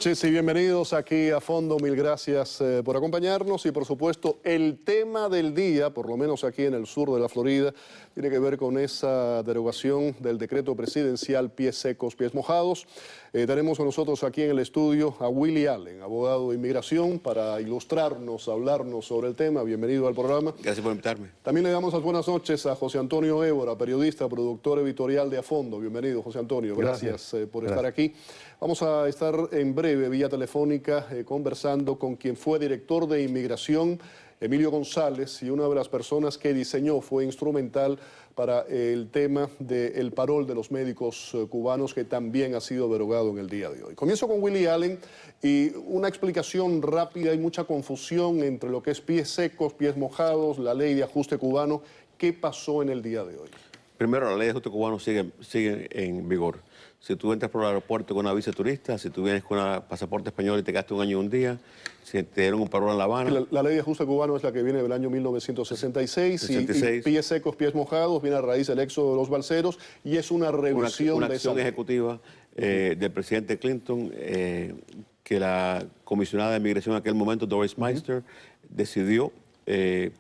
noches y bienvenidos aquí a Fondo. Mil gracias por acompañarnos y por supuesto el tema del día, por lo menos aquí en el sur de la Florida, tiene que ver con esa derogación del decreto presidencial pies secos, pies mojados. Tenemos con nosotros aquí en el estudio a Willie Allen, abogado de inmigración, para ilustrarnos, hablarnos sobre el tema. Bienvenido al programa. Gracias por invitarme. También le damos las buenas noches a José Antonio Évora, periodista, productor editorial de A Fondo. Bienvenido, José Antonio. Gracias por estar aquí. Vamos a estar en breve, vía telefónica, conversando con quien fue director de inmigración, Emilio González, y una de las personas que diseñó, fue instrumental para el tema del parol de los médicos cubanos, que también ha sido derogado en el día de hoy. Comienzo con Willie Allen y una explicación rápida. Hay mucha confusión entre lo que es pies secos, pies mojados, la ley de ajuste cubano. ¿Qué pasó en el día de hoy? Primero, la ley de ajuste cubano sigue en vigor. Si tú entras por el aeropuerto con una visa turista, si tú vienes con un pasaporte español y te quedaste un año y un día, si te dieron un parol en La Habana... La ley de ajuste cubano es la que viene del año 1966 y pies secos, pies mojados, viene a raíz del éxodo de los balseros y es una revisión una de esa acción ejecutiva del presidente Clinton, que la comisionada de inmigración en aquel momento, Doris Meister, decidió que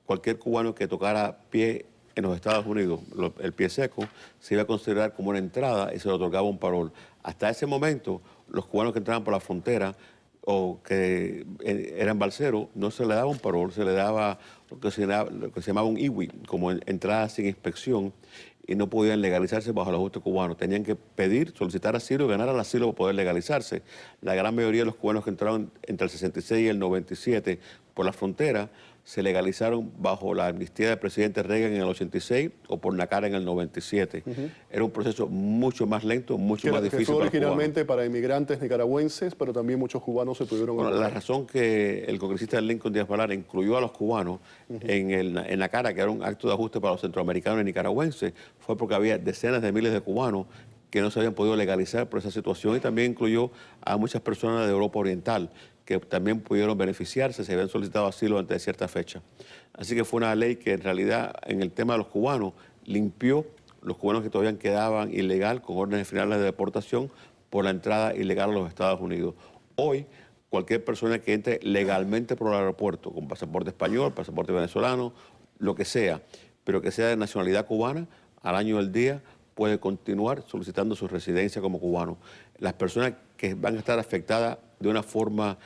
cualquier cubano que tocara pie en los Estados Unidos, el pie seco, se iba a considerar como una entrada y se le otorgaba un parol. Hasta ese momento, los cubanos que entraban por la frontera o que eran balseros, no se le daba un parol, se le daba lo que se llamaba un IWI, como entrada sin inspección, y no podían legalizarse bajo el ajuste cubano. Tenían que pedir, solicitar asilo y ganar el asilo para poder legalizarse. La gran mayoría de los cubanos que entraron entre el 66 y el 97 por la frontera se legalizaron bajo la amnistía del presidente Reagan en el 86 o por NACARA en el 97. Era un proceso mucho más lento, mucho más difícil. Que fue originalmente para inmigrantes nicaragüenses, pero también muchos cubanos se pudieron... Bueno, la razón que el congresista Lincoln Díaz Balart incluyó a los cubanos en NACARA, que era un acto de ajuste para los centroamericanos y nicaragüenses, fue porque había decenas de miles de cubanos que no se habían podido legalizar por esa situación, y también incluyó a muchas personas de Europa Oriental que también pudieron beneficiarse, se habían solicitado asilo antes de cierta fecha. Así que fue una ley que en realidad, en el tema de los cubanos, limpió los cubanos que todavía quedaban ilegal con órdenes finales de deportación por la entrada ilegal a los Estados Unidos. Hoy, cualquier persona que entre legalmente por el aeropuerto, con pasaporte español, pasaporte venezolano, lo que sea, pero que sea de nacionalidad cubana, al año del día puede continuar solicitando su residencia como cubano. Las personas que van a estar afectadas de una forma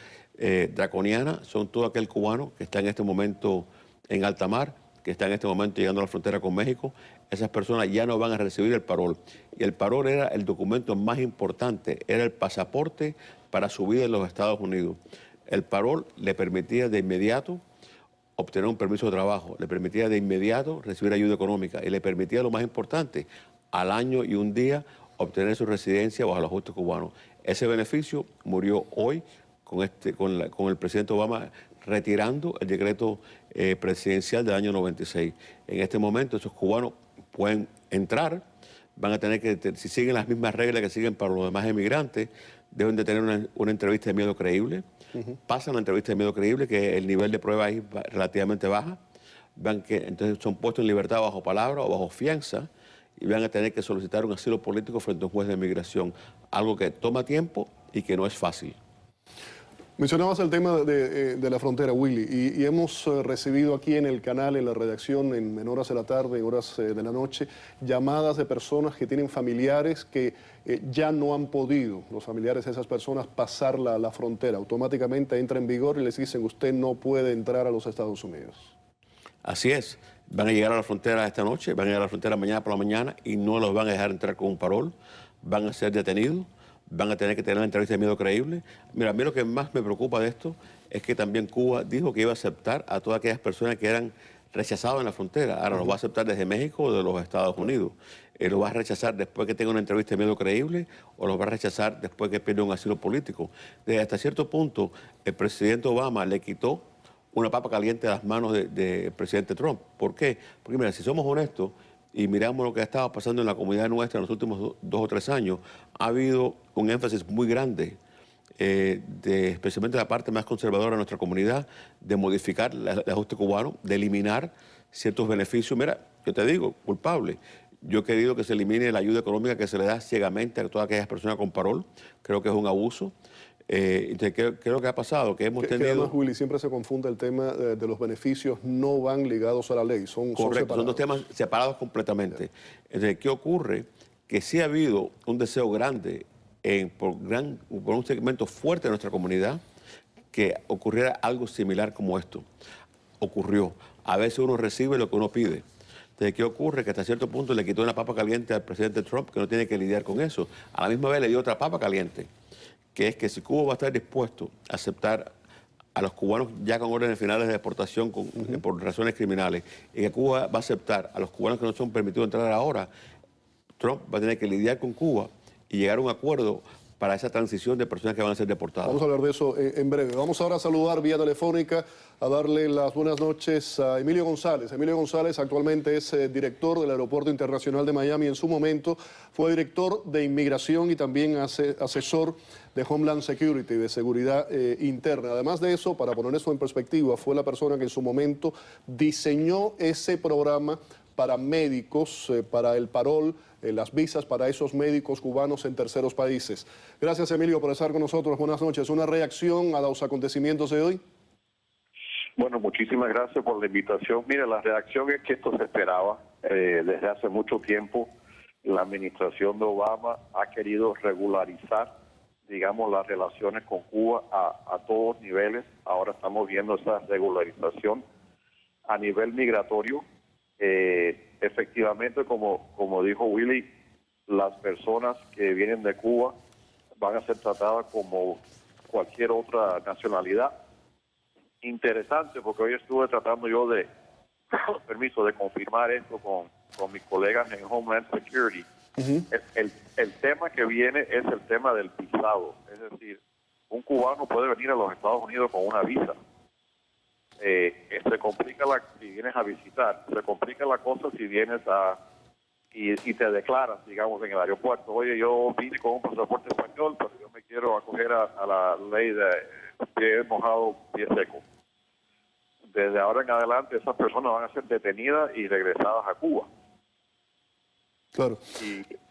draconiana son todo aquel cubano que está en este momento en alta mar, que está en este momento llegando a la frontera con México. Esas personas ya no van a recibir el parol. Y el parol era el documento más importante, era el pasaporte para su vida en los Estados Unidos. El parol le permitía de inmediato obtener un permiso de trabajo, le permitía de inmediato recibir ayuda económica y le permitía, lo más importante, al año y un día obtener su residencia bajo el ajuste cubano. Ese beneficio murió hoy con el presidente Obama retirando el decreto presidencial del año 96. En este momento esos cubanos pueden entrar, van a tener que, si siguen las mismas reglas que siguen para los demás emigrantes, deben de tener una entrevista de miedo creíble. Pasan la entrevista de miedo creíble, que el nivel de prueba es relativamente baja. Entonces son puestos en libertad bajo palabra o bajo fianza, y van a tener que solicitar un asilo político frente a un juez de inmigración, algo que toma tiempo y que no es fácil. Mencionabas el tema de la frontera, Willie, y hemos recibido aquí en el canal, en la redacción, en horas de la tarde, en horas de la noche, llamadas de personas que tienen familiares que ya no han podido, los familiares de esas personas, pasar la frontera. Automáticamente entra en vigor y les dicen: usted no puede entrar a los Estados Unidos. Así es. Van a llegar a la frontera esta noche, van a llegar a la frontera mañana por la mañana y no los van a dejar entrar con un parol, van a ser detenidos, van a tener que tener la entrevista de miedo creíble. Mira, a mí lo que más me preocupa de esto es que también Cuba dijo que iba a aceptar a todas aquellas personas que eran rechazadas en la frontera. Ahora los va a aceptar desde México o de los Estados Unidos. ¿Los va a rechazar después que tenga una entrevista de miedo creíble o los va a rechazar después que pierda un asilo político? Desde hasta cierto punto, el presidente Obama le quitó una papa caliente a las manos del presidente Trump. ¿Por qué? Porque mira, si somos honestos y miramos lo que ha estado pasando en la comunidad nuestra en los últimos 2 o 3 años, ha habido un énfasis muy grande, especialmente la parte más conservadora de nuestra comunidad, de modificar el ajuste cubano, de eliminar ciertos beneficios. Mira, yo te digo, culpable. Yo he querido que se elimine la ayuda económica que se le da ciegamente a todas aquellas personas con parol. Creo que es un abuso. Entonces, ¿qué es lo que ha pasado? Que hemos Que tenido... además, Willy, siempre se confunde el tema de los beneficios, no van ligados a la ley, son Correcto, separados. son dos temas separados completamente. Entonces, ¿qué ocurre? Que sí ha habido un deseo grande por un segmento fuerte de nuestra comunidad que ocurriera algo similar como esto. Ocurrió. A veces uno recibe lo que uno pide. Entonces, ¿qué ocurre? Que hasta cierto punto le quitó una papa caliente al presidente Trump, que no tiene que lidiar con eso. A la misma vez le dio otra papa caliente, que es que si Cuba va a estar dispuesto a aceptar a los cubanos ya con órdenes finales de deportación por razones criminales, y que Cuba va a aceptar a los cubanos que no son permitidos entrar ahora, Trump va a tener que lidiar con Cuba y llegar a un acuerdo para esa transición de personas que van a ser deportadas. Vamos a hablar de eso en breve. Vamos ahora a saludar vía telefónica, a darle las buenas noches a Emilio González. Emilio González actualmente es director del Aeropuerto Internacional de Miami. En su momento fue director de Inmigración y también asesor de Homeland Security, de Seguridad Interna. Además de eso, para poner eso en perspectiva, fue la persona que en su momento diseñó ese programa para médicos, para el parol, las visas para esos médicos cubanos en terceros países. Gracias, Emilio, por estar con nosotros. Buenas noches. ¿Una reacción a los acontecimientos de hoy? Bueno, muchísimas gracias por la invitación. Mira, la reacción es que esto se esperaba desde hace mucho tiempo. La administración de Obama ha querido regularizar, digamos, las relaciones con Cuba a todos niveles. Ahora estamos viendo esa regularización a nivel migratorio. Efectivamente, como dijo Willy, las personas que vienen de Cuba van a ser tratadas como cualquier otra nacionalidad. Interesante, porque hoy estuve tratando yo de confirmar esto con mis colegas en Homeland Security. El tema que viene es el tema del visado, es decir, un cubano puede venir a los Estados Unidos con una visa. Se complica si vienes a visitar, se complica la cosa si vienes y te declaras, digamos, en el aeropuerto. Oye, yo vine con un pasaporte español, pero yo me quiero acoger a la ley de pie mojado, pie seco. Desde ahora en adelante esas personas van a ser detenidas y regresadas a Cuba. Claro.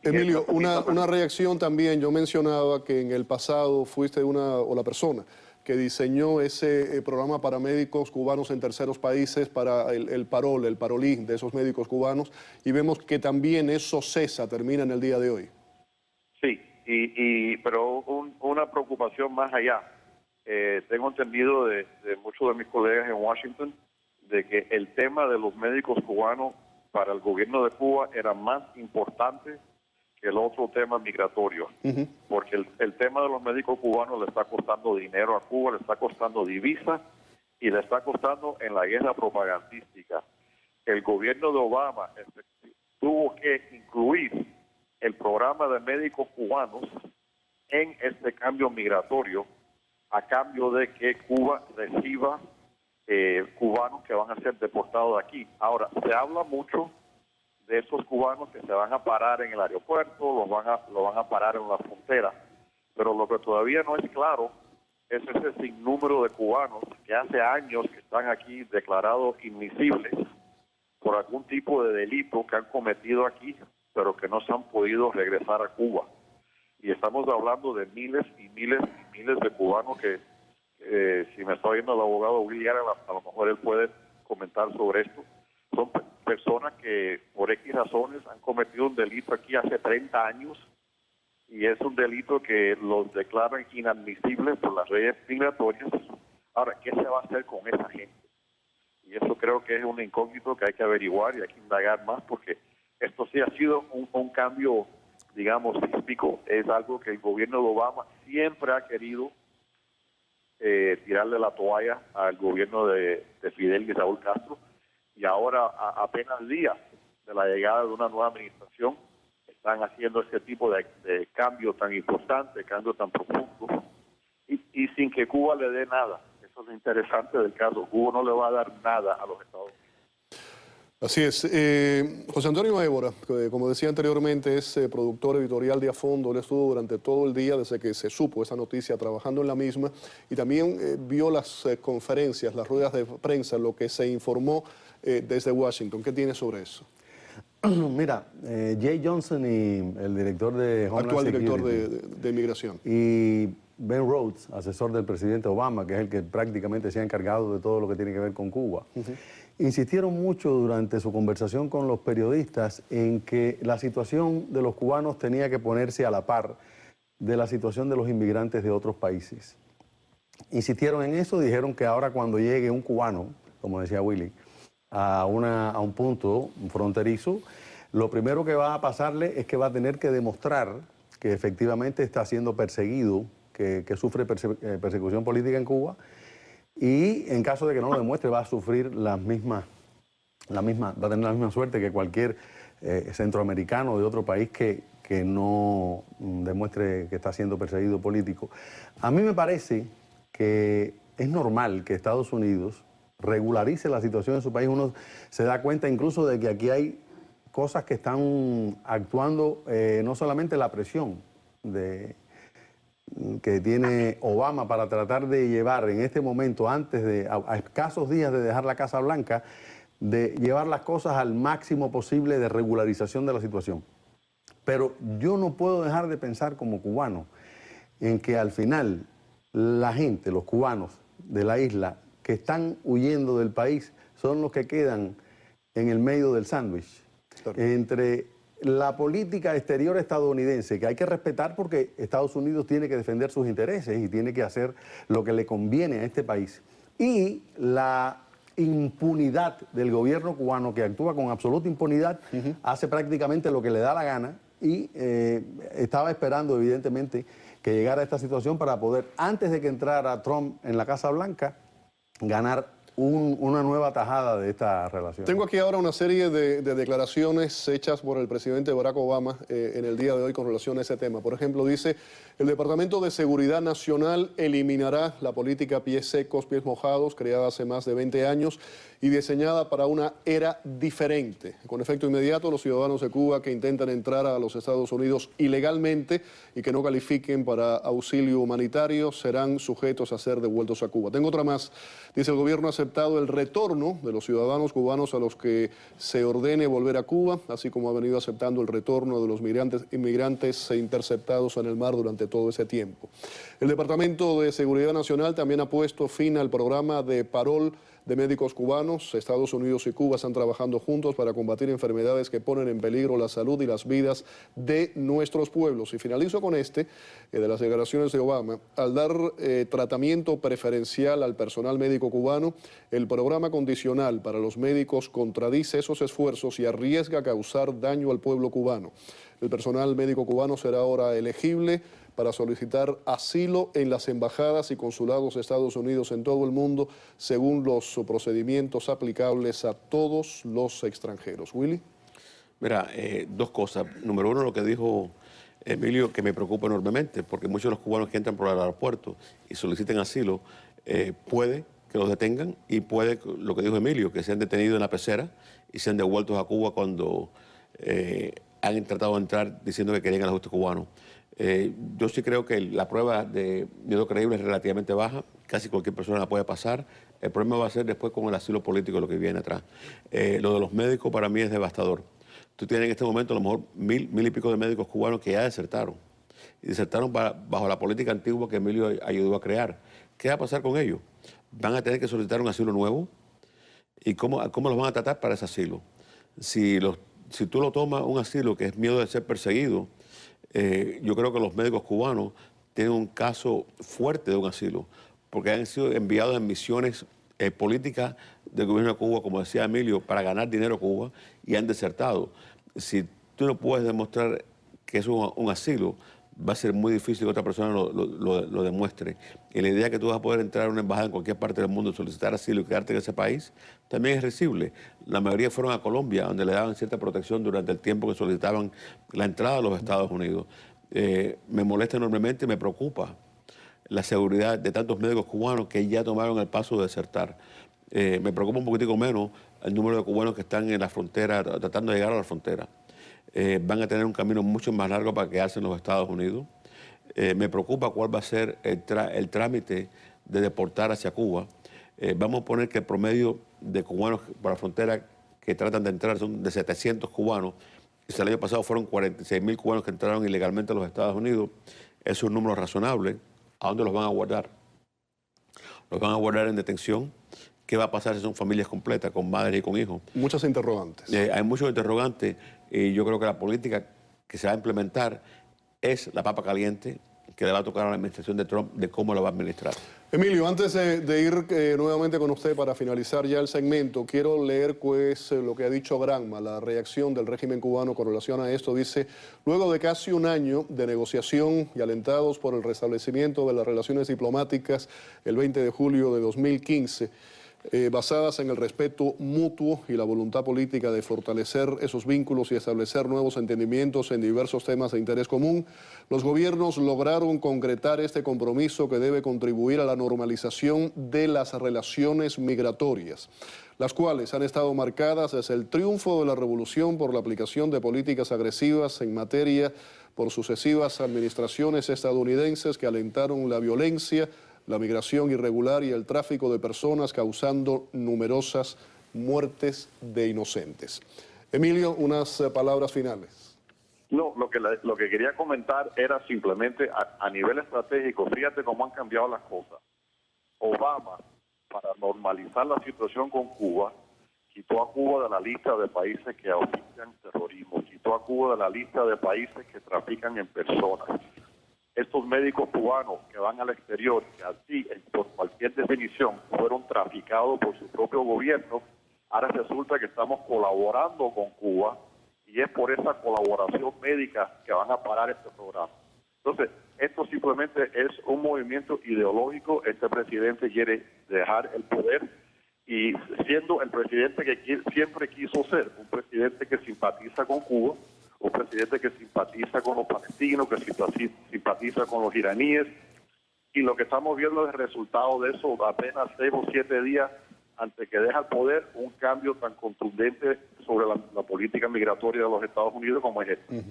Emilio, una reacción también. Yo mencionaba que en el pasado fuiste la persona que diseñó ese programa para médicos cubanos en terceros países, para el parolí de esos médicos cubanos, y vemos que también eso termina en el día de hoy. Sí, pero una preocupación más allá. Tengo entendido de muchos de mis colegas en Washington de que el tema de los médicos cubanos para el gobierno de Cuba era más importante que el otro tema migratorio, porque el tema de los médicos cubanos le está costando dinero a Cuba, le está costando divisas y le está costando en la guerra propagandística. El gobierno de Obama tuvo que incluir el programa de médicos cubanos en este cambio migratorio a cambio de que Cuba reciba cubanos que van a ser deportados de aquí. Ahora, se habla mucho de esos cubanos que se van a parar en el aeropuerto, lo van a parar en la frontera, pero lo que todavía no es claro es ese sinnúmero de cubanos que hace años que están aquí declarados inmisibles por algún tipo de delito que han cometido aquí, pero que no se han podido regresar a Cuba. Y estamos hablando de miles y miles y miles de cubanos que, si me está oyendo el abogado William, a lo mejor él puede comentar sobre esto. Son personas que por X razones han cometido un delito aquí hace 30 años y es un delito que los declaran inadmisibles por las leyes migratorias. Ahora, ¿qué se va a hacer con esa gente? Y eso creo que es un incógnito que hay que averiguar y hay que indagar más, porque esto sí ha sido un cambio, digamos, típico. Es algo que el gobierno de Obama siempre ha querido tirarle la toalla al gobierno de Fidel y Raúl Castro. Y ahora, apenas días de la llegada de una nueva administración, están haciendo ese tipo de cambio tan importante, cambio tan profundo, y sin que Cuba le dé nada. Eso es lo interesante del caso. Cuba no le va a dar nada a los Estados Unidos. Así es. José Antonio Évora, que, como decía anteriormente, es productor editorial de A Fondo. Él estuvo durante todo el día, desde que se supo esa noticia, trabajando en la misma, y también vio las conferencias, las ruedas de prensa, lo que se informó desde Washington. ¿Qué tiene sobre eso? Mira, Jay Johnson y el director de Homeland Actual director Security, de Inmigración. y Ben Rhodes, asesor del presidente Obama, que es el que prácticamente se ha encargado de todo lo que tiene que ver con Cuba, insistieron mucho durante su conversación con los periodistas en que la situación de los cubanos tenía que ponerse a la par de la situación de los inmigrantes de otros países. Insistieron en eso, dijeron que ahora cuando llegue un cubano, como decía Willy, a un punto fronterizo, lo primero que va a pasarle es que va a tener que demostrar que efectivamente está siendo perseguido, que sufre persecución política en Cuba, y en caso de que no lo demuestre va a sufrir va a tener la misma suerte que cualquier centroamericano de otro país que no demuestre que está siendo perseguido político. A mí me parece que es normal que Estados Unidos regularice la situación en su país. Uno se da cuenta incluso de que aquí hay cosas que están actuando, no solamente la presión que tiene Obama para tratar de llevar en este momento, a escasos días de dejar la Casa Blanca, de llevar las cosas al máximo posible de regularización de la situación. Pero yo no puedo dejar de pensar como cubano en que al final la gente, los cubanos de la isla que están huyendo del país son los que quedan en el medio del sándwich. Claro. Entre la política exterior estadounidense, que hay que respetar porque Estados Unidos tiene que defender sus intereses y tiene que hacer lo que le conviene a este país, y la impunidad del gobierno cubano, que actúa con absoluta impunidad, hace prácticamente lo que le da la gana, y estaba esperando evidentemente que llegara esta situación para poder, antes de que entrara Trump en la Casa Blanca, ganar una nueva tajada de esta relación. Tengo aquí ahora una serie de declaraciones hechas por el presidente Barack Obama en el día de hoy con relación a ese tema. Por ejemplo, dice: el Departamento de Seguridad Nacional eliminará la política pies secos, pies mojados, creada hace más de 20 años y diseñada para una era diferente. Con efecto inmediato, los ciudadanos de Cuba que intentan entrar a los Estados Unidos ilegalmente y que no califiquen para auxilio humanitario serán sujetos a ser devueltos a Cuba. Tengo otra más. Dice: el gobierno ha aceptado el retorno de los ciudadanos cubanos a los que se ordene volver a Cuba, así como ha venido aceptando el retorno de los inmigrantes interceptados en el mar durante todo ese tiempo. El Departamento de Seguridad Nacional también ha puesto fin al programa de parol de médicos cubanos. Estados Unidos y Cuba están trabajando juntos para combatir enfermedades que ponen en peligro la salud y las vidas de nuestros pueblos. Y finalizo con de las declaraciones de Obama. Al dar tratamiento preferencial al personal médico cubano, el programa condicional para los médicos contradice esos esfuerzos y arriesga a causar daño al pueblo cubano. El personal médico cubano será ahora elegible para solicitar asilo en las embajadas y consulados de Estados Unidos en todo el mundo, según los procedimientos aplicables a todos los extranjeros. Willy. Mira, dos cosas. Número uno, lo que dijo Emilio, que me preocupa enormemente, porque muchos de los cubanos que entran por el aeropuerto y soliciten asilo, puede que los detengan y puede, lo que dijo Emilio, que sean detenidos en la pecera y sean devueltos a Cuba cuando han tratado de entrar diciendo que querían el ajuste cubano. Yo sí creo que la prueba de miedo creíble es relativamente baja, casi cualquier persona la puede pasar. El problema va a ser después con el asilo político, lo que viene atrás. Lo de los médicos para mí es devastador. Tú tienes en este momento a lo mejor mil y pico de médicos cubanos que ya desertaron. Y desertaron bajo la política antigua que Emilio ayudó a crear. ¿Qué va a pasar con ellos? Van a tener que solicitar un asilo nuevo. ¿Y cómo los van a tratar para ese asilo? Si tú lo tomas un asilo que es miedo de ser perseguido, yo creo que los médicos cubanos tienen un caso fuerte de un asilo, porque han sido enviados en misiones políticas del gobierno de Cuba, como decía Emilio, para ganar dinero a Cuba, y han desertado. Si tú no puedes demostrar que es un asilo, va a ser muy difícil que otra persona lo demuestre. Y la idea que tú vas a poder entrar a una embajada en cualquier parte del mundo, solicitar asilo y quedarte en ese país, también es risible. La mayoría fueron a Colombia, donde le daban cierta protección durante el tiempo que solicitaban la entrada a los Estados Unidos. Me molesta enormemente y me preocupa la seguridad de tantos médicos cubanos que ya tomaron el paso de desertar. Me preocupa un poquitico menos el número de cubanos que están en la frontera, tratando de llegar a la frontera. Van a tener un camino mucho más largo para quedarse en los Estados Unidos. Me preocupa cuál va a ser el trámite de deportar hacia Cuba. Vamos a poner que el promedio de cubanos por la frontera que tratan de entrar, son de 700 cubanos. El año pasado fueron 46.000 cubanos que entraron ilegalmente a los Estados Unidos. Es un número razonable. ¿A dónde los van a guardar? Los van a guardar en detención. ¿Qué va a pasar si son familias completas, con madres y con hijos? Muchas interrogantes. Hay muchos interrogantes y yo creo que la política que se va a implementar es la papa caliente que le va a tocar a la administración de Trump de cómo lo va a administrar. Emilio, antes de ir nuevamente con usted para finalizar ya el segmento, quiero leer pues, lo que ha dicho Granma, la reacción del régimen cubano con relación a esto. Dice, luego de casi un año de negociación y alentados por el restablecimiento de las relaciones diplomáticas el 20 de julio de 2015, basadas en el respeto mutuo y la voluntad política de fortalecer esos vínculos y establecer nuevos entendimientos en diversos temas de interés común, los gobiernos lograron concretar este compromiso que debe contribuir a la normalización de las relaciones migratorias, las cuales han estado marcadas desde el triunfo de la revolución por la aplicación de políticas agresivas en materia por sucesivas administraciones estadounidenses que alentaron la violencia, la migración irregular y el tráfico de personas, causando numerosas muertes de inocentes. Emilio, unas palabras finales. No, lo que quería comentar era simplemente a nivel estratégico, fíjate cómo han cambiado las cosas. Obama, para normalizar la situación con Cuba, quitó a Cuba de la lista de países que auspician terrorismo, quitó a Cuba de la lista de países que trafican en personas. Estos médicos cubanos que van al exterior, que así, por cualquier definición, fueron traficados por su propio gobierno, ahora resulta que estamos colaborando con Cuba y es por esa colaboración médica que van a parar este programa. Entonces, esto simplemente es un movimiento ideológico. Este presidente quiere dejar el poder y siendo el presidente que siempre quiso ser, un presidente que simpatiza con Cuba, un presidente que simpatiza con los palestinos, que simpatiza con los iraníes, y lo que estamos viendo es el resultado de eso apenas 6 o 7 días antes que deja el poder, un cambio tan contundente sobre la política migratoria de los Estados Unidos como es este.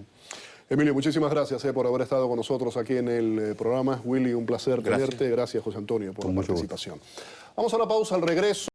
Emilio, muchísimas gracias por haber estado con nosotros aquí en el programa. Willy, un placer tenerte. Gracias, José Antonio, por la participación. Vamos a la pausa, al regreso.